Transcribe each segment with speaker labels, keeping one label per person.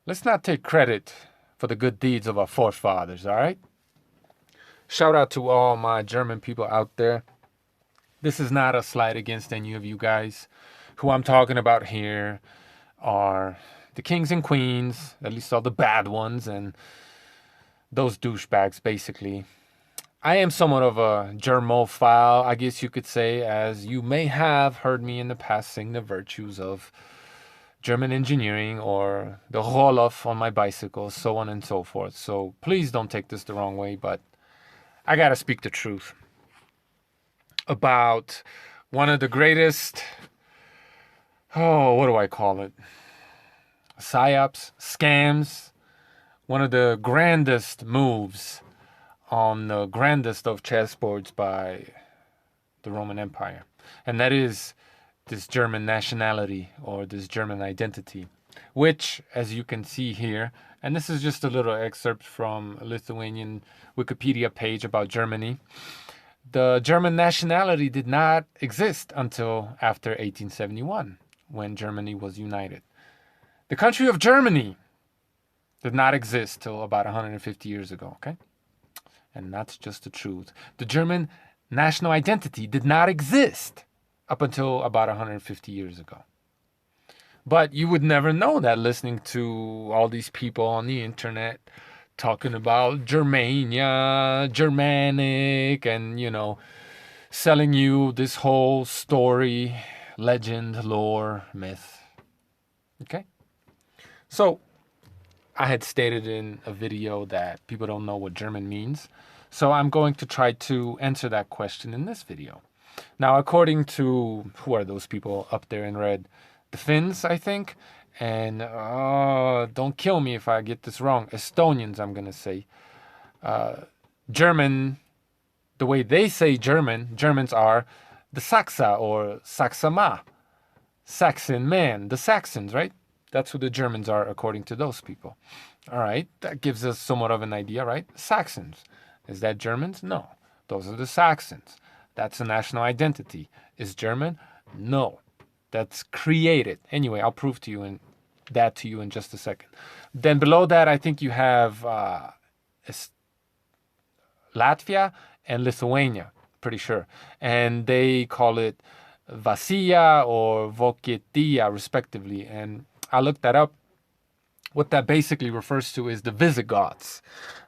Speaker 1: let's not take credit for the good deeds of our forefathers, all right? Shout out to all my German people out there. This is not a slight against any of you guys. Who I'm talking about here are the kings and queens, at least all the bad ones, and those douchebags, basically. I am somewhat of a germophile, I guess you could say, as you may have heard me in the past sing the virtues of German engineering or the Rohloff on my bicycle, so on and so forth. So please don't take this the wrong way, but I gotta speak the truth about one of the greatest, oh, what do I call it? Psyops, scams, one of the grandest moves on the grandest of chessboards by the Roman Empire. And that is this German nationality or this German identity, which, as you can see here, and this is just a little excerpt from a Lithuanian Wikipedia page about Germany. The German nationality did not exist until after 1871, when Germany was united. The country of Germany did not exist till about 150 years ago, okay? And that's just the truth. The German national identity did not exist up until about 150 years ago. But you would never know that listening to all these people on the internet talking about Germania, Germanic, and, selling you this whole story, legend, lore, myth. Okay? So, I had stated in a video that people don't know what German means. So I'm going to try to answer that question in this video. Now, according to, who are those people up there in red? The Finns, I think. And don't kill me if I get this wrong. Estonians, I'm going to say. German, the way they say Germans are the Saxa or Saksama. Saxon man, the Saxons, right? That's who the Germans are according to those people. All right, that gives us somewhat of an idea, right? Saxons. Is that Germans? No. Those are the Saxons. That's a national identity. Is German? No. That's created. Anyway, I'll prove to you that to you in just a second. Then below that, I think you have Latvia and Lithuania, pretty sure. And they call it Vasia or Vokietija, respectively. And I looked that up. What that basically refers to is the Visigoths.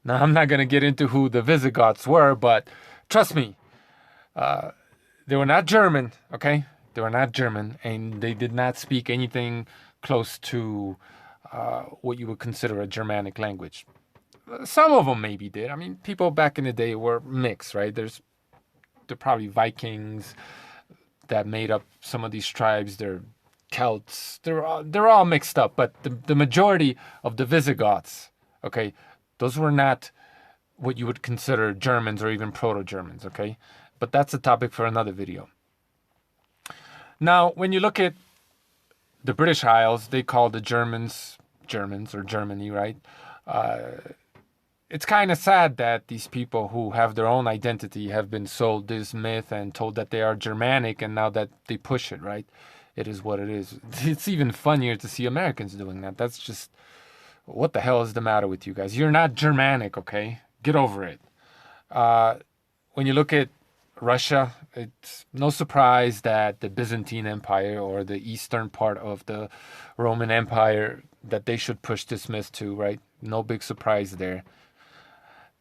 Speaker 1: Now, I'm not going to get into who the Visigoths were, but trust me, they were not German, okay? They were not German, and they did not speak anything close to what you would consider a Germanic language. Some of them maybe did. I mean, people back in the day were mixed, right? They're probably Vikings that made up some of these tribes. They're Celts. They're all mixed up. But the majority of the Visigoths, okay, those were not what you would consider Germans or even Proto-Germans, okay? But that's a topic for another video. Now, when you look at the British Isles, they call the Germans or Germany, right? It's kind of sad that these people who have their own identity have been sold this myth and told that they are Germanic, and now that they push it, right? It is what it is. It's even funnier to see Americans doing that. That's just, what the hell is the matter with you guys? You're not Germanic, okay? Get over it. When you look at Russia, it's no surprise that the Byzantine Empire or the eastern part of the Roman Empire, that they should push this myth to, right? No big surprise there.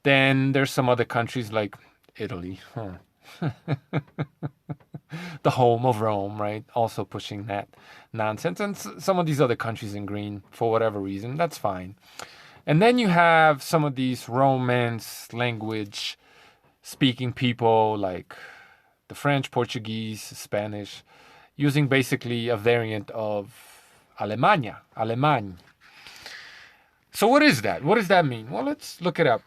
Speaker 1: Then there's some other countries like Italy, the home of Rome, right? Also pushing that nonsense. And some of these other countries in green, for whatever reason, that's fine. And then you have some of these Romance language speaking people like the French, Portuguese, Spanish, using basically a variant of Allemagne. So what is that? What does that mean? Well, let's look it up.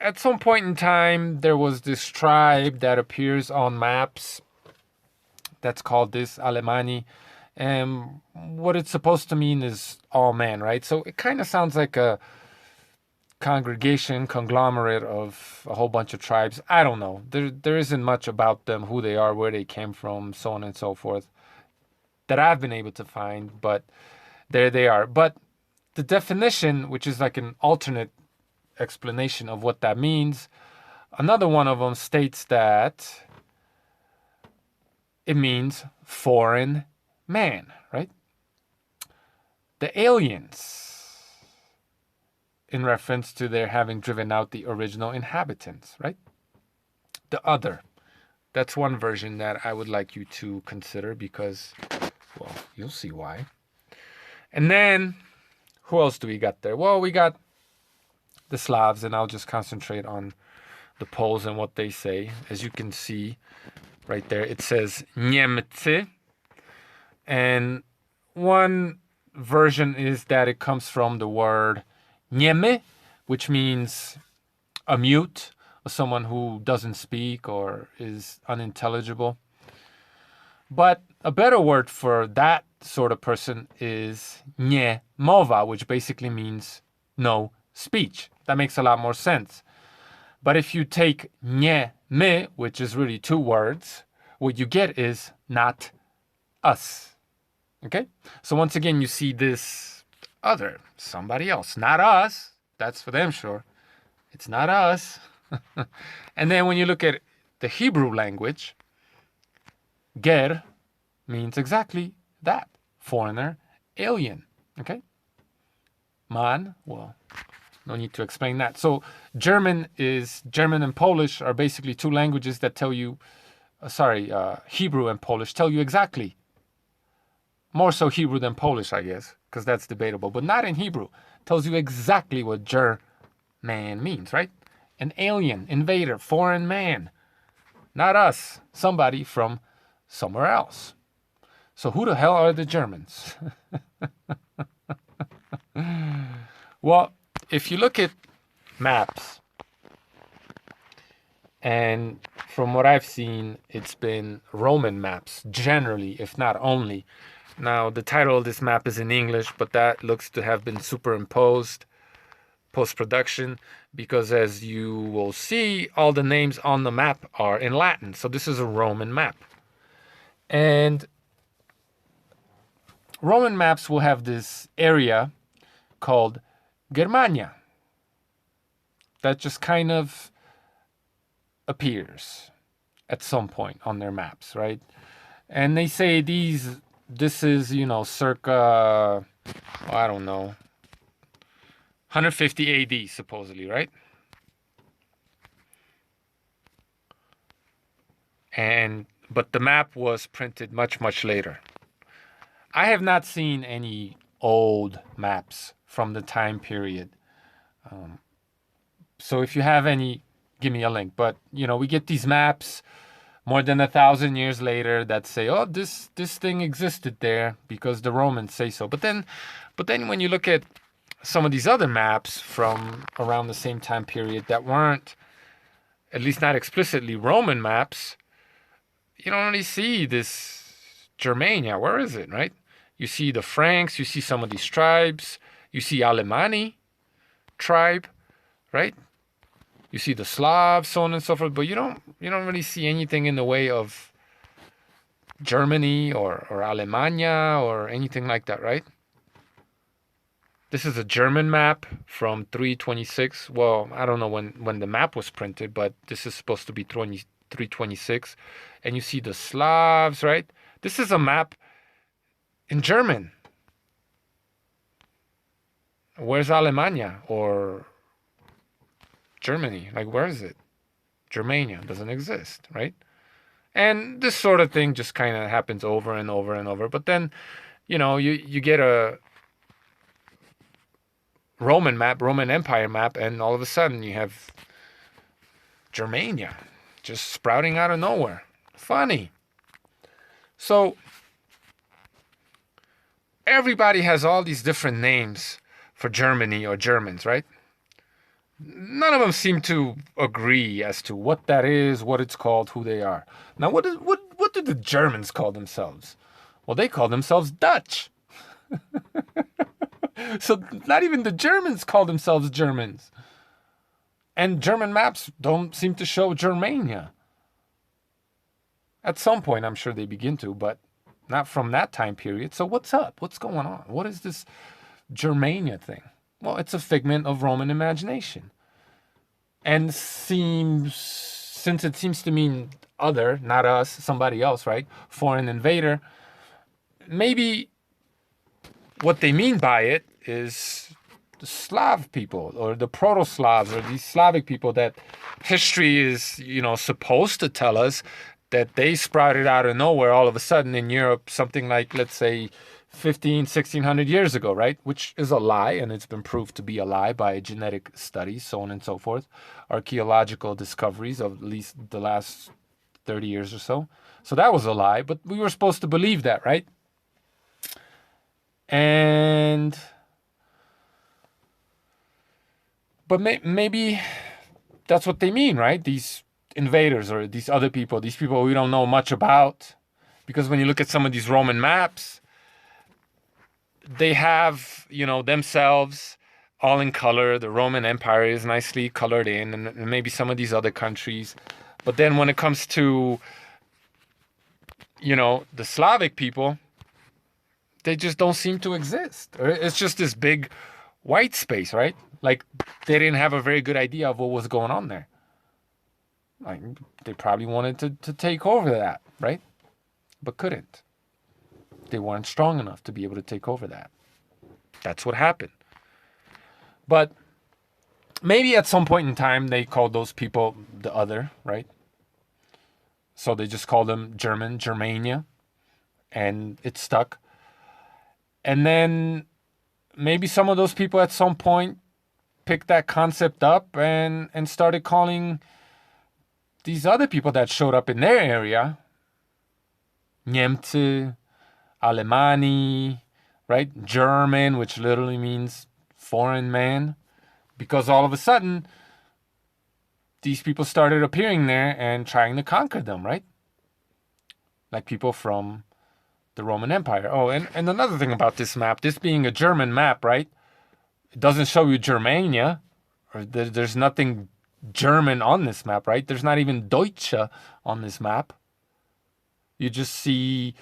Speaker 1: At some point in time, there was this tribe that appears on maps that's called this Alemanni. And what it's supposed to mean is all men, right? So it kind of sounds like a conglomerate of a whole bunch of tribes. I don't know. There isn't much about them, who they are, where they came from, so on and so forth, that I've been able to find. But there they are. But the definition, which is like an alternate explanation of what that means, another one of them states that it means foreign man, right? The aliens, in reference to their having driven out the original inhabitants, right? The other. That's one version that I would like you to consider because, well, you'll see why. And then, who else do we got there? Well, we got the Slavs, and I'll just concentrate on the Poles and what they say. As you can see right there, it says Niemcy. And one version is that it comes from the word nieme, which means a mute, or someone who doesn't speak or is unintelligible. But a better word for that sort of person is nie mowa, which basically means no speech. That makes a lot more sense. But if you take nie me, which is really two words, what you get is not us. Okay? So once again, you see this other, somebody else, not us. That's for them, sure. It's not us. And then when you look at the Hebrew language, ger means exactly that. Foreigner, alien. Okay? Man, well, no need to explain that. So German and Polish are basically two languages that tell you, Hebrew and Polish tell you exactly. More so Hebrew than Polish, I guess, because that's debatable. But not in Hebrew. Tells you exactly what German means, right? An alien, invader, foreign man. Not us. Somebody from somewhere else. So who the hell are the Germans? Well, if you look at maps, and from what I've seen, it's been Roman maps, generally, if not only. Now, the title of this map is in English, but that looks to have been superimposed post-production, because as you will see, all the names on the map are in Latin. So this is a Roman map. And Roman maps will have this area called Germania that just kind of appears at some point on their maps, right? And they say this is, circa, I don't know, 150 AD, supposedly, right? But the map was printed much, much later. I have not seen any old maps from the time period. So if you have any, give me a link. But, we get these maps more than 1,000 years later that say, oh, this thing existed there because the Romans say so. But then when you look at some of these other maps from around the same time period that weren't, at least not explicitly Roman maps, you don't really see this Germania. Where is it, right? You see the Franks, you see some of these tribes, you see Alemanni tribe, right? You see the Slavs, so on and so forth, but you don't really see anything in the way of Germany or Alemania or anything like that, right? This is a German map from 326. Well, I don't know when the map was printed, but this is supposed to be 326. And you see the Slavs, right? This is a map in German. Where's Alemania or Germany? Like, where is it? Germania doesn't exist, right? And this sort of thing just kind of happens over and over and over. But then, you get a Roman map, Roman Empire map, and all of a sudden you have Germania just sprouting out of nowhere. Funny. So everybody has all these different names for Germany or Germans, right? None of them seem to agree as to what that is, what it's called, who they are. Now, what do the Germans call themselves? Well, they call themselves Dutch. So not even the Germans call themselves Germans. And German maps don't seem to show Germania. At some point, I'm sure they begin to, but not from that time period. So what's up? What's going on? What is this Germania thing? Well, it's a figment of Roman imagination. And since it seems to mean other, not us, somebody else, right? Foreign invader, maybe what they mean by it is the Slav people or the Proto-Slavs or these Slavic people that history is, supposed to tell us that they sprouted out of nowhere all of a sudden in Europe, something like, let's say, 1600 years ago, right? Which is a lie, and it's been proved to be a lie by genetic studies, so on and so forth, archaeological discoveries of at least the last 30 years or so. So that was a lie, but we were supposed to believe that, right? But maybe that's what they mean, right? These invaders or these other people, these people we don't know much about. Because when you look at some of these Roman maps, they have, themselves all in color. The Roman Empire is nicely colored in, and maybe some of these other countries. But then when it comes to, the Slavic people, they just don't seem to exist. It's just this big white space, right? Like they didn't have a very good idea of what was going on there. Like they probably wanted to take over that, right? But couldn't. They weren't strong enough to be able to take over that. That's what happened. But maybe at some point in time they called those people the other, right? So they just called them German, Germania, and it stuck. And then maybe some of those people at some point picked that concept up and started calling these other people that showed up in their area Niemcy, Alemanni, right? German, which literally means foreign man. Because all of a sudden, these people started appearing there and trying to conquer them, right? Like people from the Roman Empire. Oh, and another thing about this map, this being a German map, right? It doesn't show you Germania, or there's nothing German on this map, right? There's not even Deutsche on this map. You just see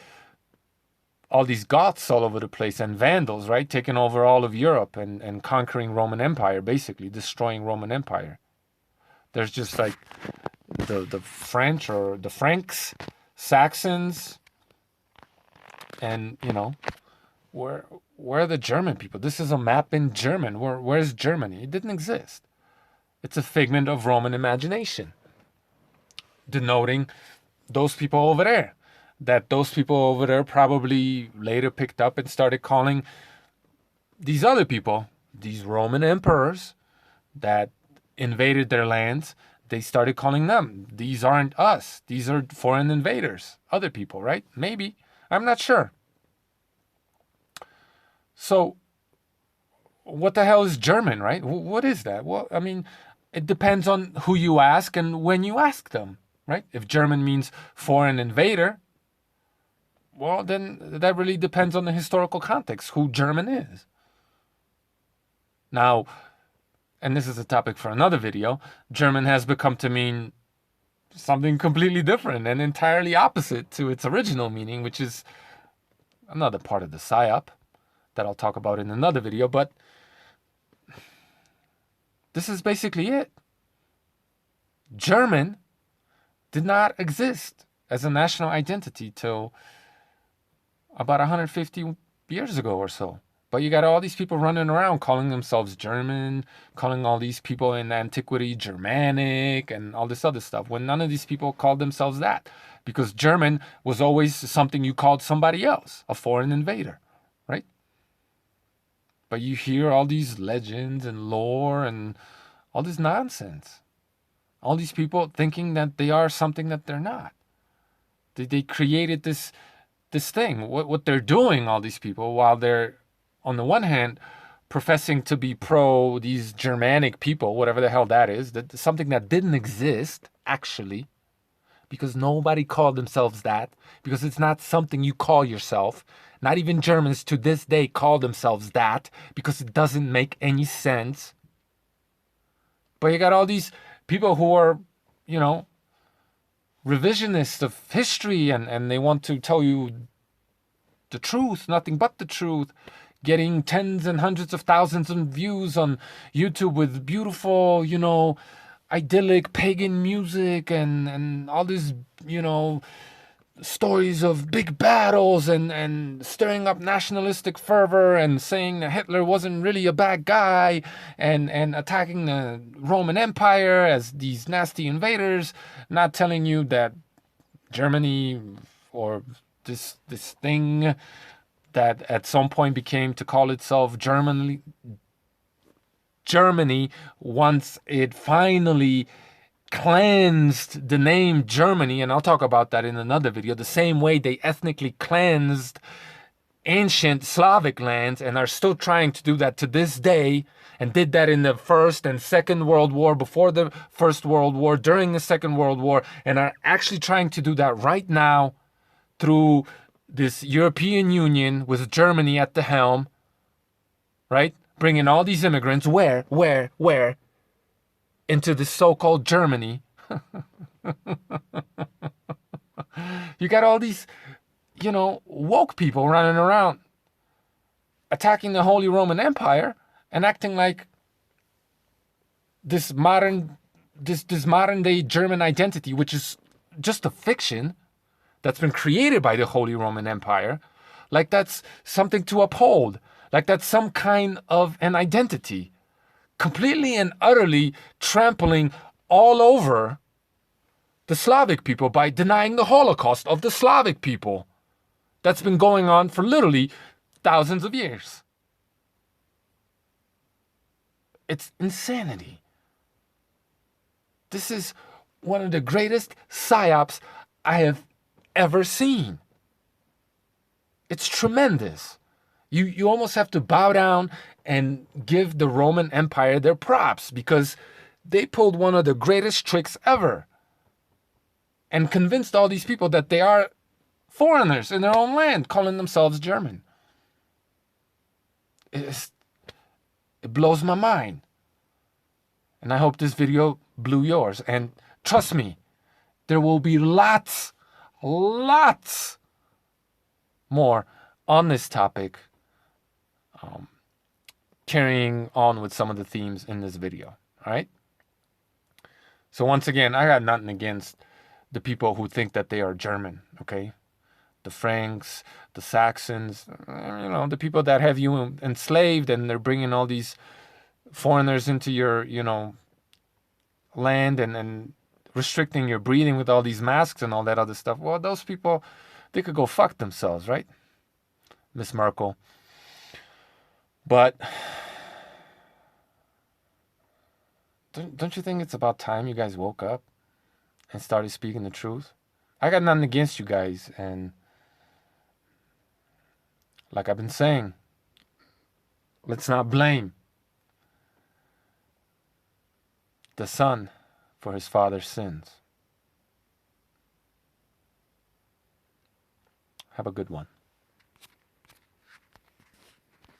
Speaker 1: all these Goths all over the place and Vandals, right? Taking over all of Europe and conquering Roman Empire, basically destroying Roman Empire. There's just like the French or the Franks, Saxons, and where are the German people? This is a map in German. Where's Germany? It didn't exist. It's a figment of Roman imagination, denoting those people over there. That those people over there probably later picked up and started calling these other people, these Roman emperors that invaded their lands, they started calling them. These aren't us. These are foreign invaders. Other people, right? Maybe. I'm not sure. So, what the hell is German, right? What is that? Well, I mean, it depends on who you ask and when you ask them, right? If German means foreign invader, well, then that really depends on the historical context, who German is. Now, and this is a topic for another video, German has become to mean something completely different and entirely opposite to its original meaning, which is another part of the PSYOP that I'll talk about in another video, but this is basically it. German did not exist as a national identity till about 150 years ago or so. But you got all these people running around calling themselves German, calling all these people in antiquity Germanic, and all this other stuff, when none of these people called themselves that. Because German was always something you called somebody else, a foreign invader, right? But you hear all these legends and lore and all this nonsense. All these people thinking that they are something that they're not. They created this thing. What they're doing, all these people, while they're, on the one hand, professing to be pro these Germanic people, whatever the hell that is, that something that didn't exist, actually, because nobody called themselves that, because it's not something you call yourself. Not even Germans to this day call themselves that, because it doesn't make any sense. But you got all these people who are, revisionists of history, and they want to tell you the truth, nothing but the truth, getting tens and hundreds of thousands of views on YouTube with beautiful, idyllic pagan music and all these, stories of big battles and stirring up nationalistic fervor and saying that Hitler wasn't really a bad guy and attacking the Roman Empire as these nasty invaders, not telling you that Germany or this thing that at some point became to call itself Germany once it finally cleansed the name Germany, and I'll talk about that in another video, the same way they ethnically cleansed ancient Slavic lands and are still trying to do that to this day, and did that in the First and Second World War, before the First World War, during the Second World War, and are actually trying to do that right now through this European Union with Germany at the helm, right? Bringing all these immigrants, where? Into this so-called Germany. You got all these, woke people running around attacking the Holy Roman Empire and acting like this modern day German identity, which is just a fiction that's been created by the Holy Roman Empire, like that's something to uphold, like that's some kind of an identity, completely and utterly trampling all over the Slavic people by denying the Holocaust of the Slavic people that's been going on for literally thousands of years. It's insanity. This is one of the greatest psyops I have ever seen. It's tremendous. You almost have to bow down and give the Roman Empire their props, because they pulled one of the greatest tricks ever and convinced all these people that they are foreigners in their own land, calling themselves German. It blows my mind. And I hope this video blew yours. And trust me, there will be lots more on this topic, carrying on with some of the themes in this video. All right. So once again, I got nothing against the people who think that they are German. Okay. The Franks, the Saxons, the people that have you enslaved, and they're bringing all these foreigners into your, land and restricting your breathing with all these masks and all that other stuff. Well, those people, they could go fuck themselves, right? Miss Merkel. But don't you think it's about time you guys woke up and started speaking the truth? I got nothing against you guys, and like I've been saying, let's not blame the son for his father's sins. Have a good one.